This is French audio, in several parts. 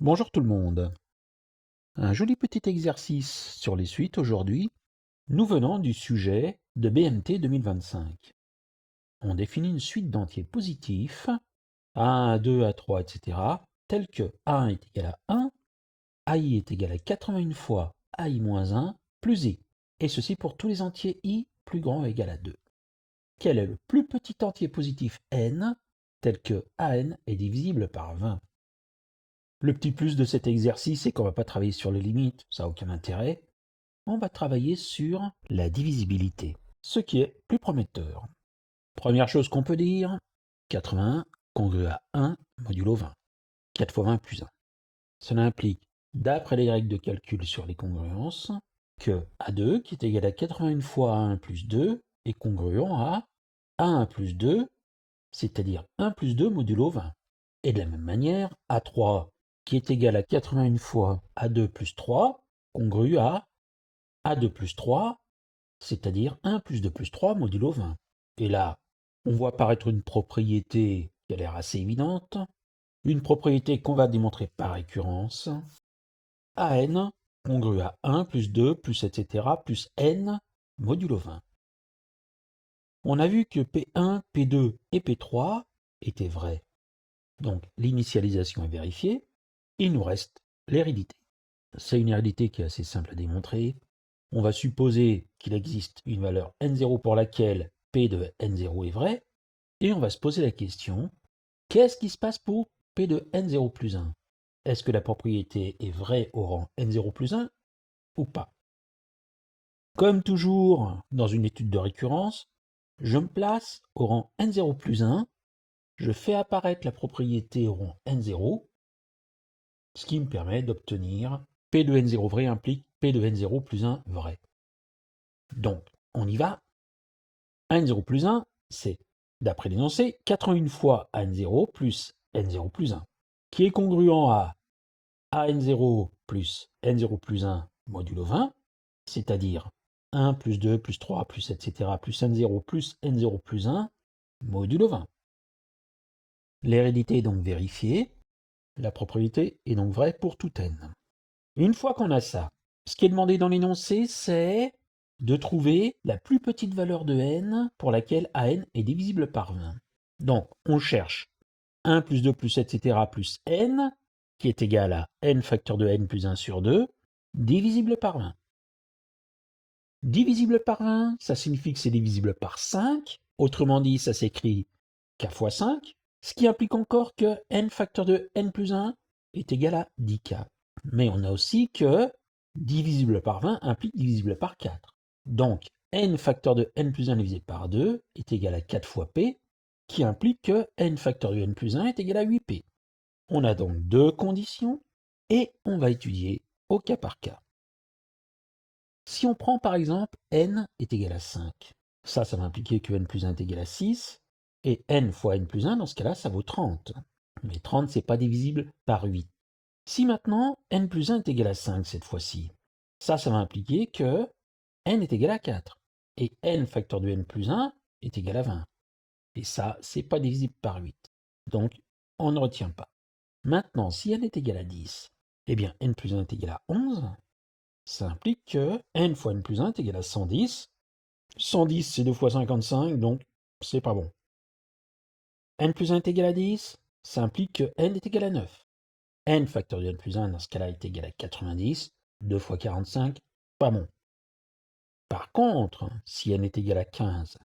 Bonjour tout le monde. Un joli petit exercice sur les suites aujourd'hui, nous venons du sujet de BMT 2025. On définit une suite d'entiers positifs, A1, A2, A3, etc., tels que A1 est égal à 1, AI est égal à 81 fois AI-1 plus I, et ceci pour tous les entiers I plus grand ou égal à 2. Quel est le plus petit entier positif n, tel que AN est divisible par 20? Le petit plus de cet exercice, c'est qu'on ne va pas travailler sur les limites, ça n'a aucun intérêt. On va travailler sur la divisibilité, ce qui est plus prometteur. Première chose qu'on peut dire, 81 congru à 1 modulo 20. 4 fois 20 plus 1. Cela implique, d'après les règles de calcul sur les congruences, que A2, qui est égal à 81 fois 1 plus 2, est congruent à A1 plus 2, c'est-à-dire 1 plus 2 modulo 20. Et de la même manière, A3, qui est égal à 81 fois A2 plus 3, congrue à A2 plus 3, c'est-à-dire 1 plus 2 plus 3 modulo 20. Et là, on voit apparaître une propriété qui a l'air assez évidente, une propriété qu'on va démontrer par récurrence. AN congrue à 1 plus 2 plus etc. plus n modulo 20. On a vu que P1, P2 et P3 étaient vrais. Donc l'initialisation est vérifiée. Il nous reste l'hérédité. C'est une hérédité qui est assez simple à démontrer. On va supposer qu'il existe une valeur n0 pour laquelle P de n0 est vrai, et on va se poser la question, qu'est-ce qui se passe pour P de n0 plus 1? Est-ce que la propriété est vraie au rang n0 plus 1 ou pas? Comme toujours dans une étude de récurrence, je me place au rang n0 plus 1, je fais apparaître la propriété au rang n0, ce qui me permet d'obtenir P de n0 vrai implique P de n0 plus 1 vrai. Donc, on y va. n0 plus 1, c'est, d'après l'énoncé, 81 fois n0 plus n0 plus 1, qui est congruent à n0 plus n0 plus 1 modulo 20, c'est-à-dire 1 plus 2 plus 3 plus etc. plus n0 plus n0 plus 1 modulo 20. L'hérédité est donc vérifiée, la propriété est donc vraie pour tout n. Une fois qu'on a ça, ce qui est demandé dans l'énoncé, c'est de trouver la plus petite valeur de n pour laquelle an est divisible par 20. Donc, on cherche 1 plus 2 plus etc. plus n, qui est égal à n facteur de n plus 1 sur 2, divisible par 20. Divisible par 20, ça signifie que c'est divisible par 5. Autrement dit, ça s'écrit k fois 5, ce qui implique encore que n facteur de n plus 1 est égal à 10k. Mais on a aussi que divisible par 20 implique divisible par 4. Donc, n facteur de n plus 1 divisé par 2 est égal à 4 fois p, qui implique que n facteur de n plus 1 est égal à 8p. On a donc deux conditions, et on va étudier au cas par cas. Si on prend par exemple n est égal à 5, ça va impliquer que n plus 1 est égal à 6, et n fois n plus 1, dans ce cas-là, ça vaut 30. Mais 30, c'est pas divisible par 8. Si maintenant n plus 1 est égal à 5 cette fois-ci, ça va impliquer que n est égal à 4. Et n facteur de n plus 1 est égal à 20. Et ça, c'est pas divisible par 8. Donc, on ne retient pas. Maintenant, si n est égal à 10, eh bien n plus 1 est égal à 11. Ça implique que n fois n plus 1 est égal à 110. 110, c'est 2 fois 55, donc c'est pas bon. N plus 1 est égal à 10, ça implique que n est égal à 9. N facteur de n plus 1, dans ce cas-là, est égal à 90. 2 fois 45, pas bon. Par contre, si n est égal à 15,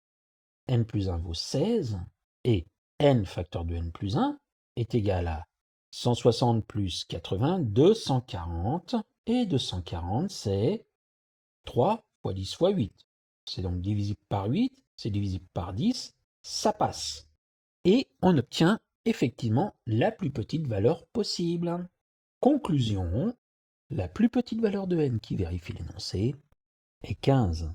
n plus 1 vaut 16, et n facteur de n plus 1 est égal à 160 plus 80, 240, et 240, c'est 3 fois 10 fois 8. C'est donc divisible par 8, c'est divisible par 10, ça passe. Et on obtient effectivement la plus petite valeur possible. Conclusion, la plus petite valeur de n qui vérifie l'énoncé est 15.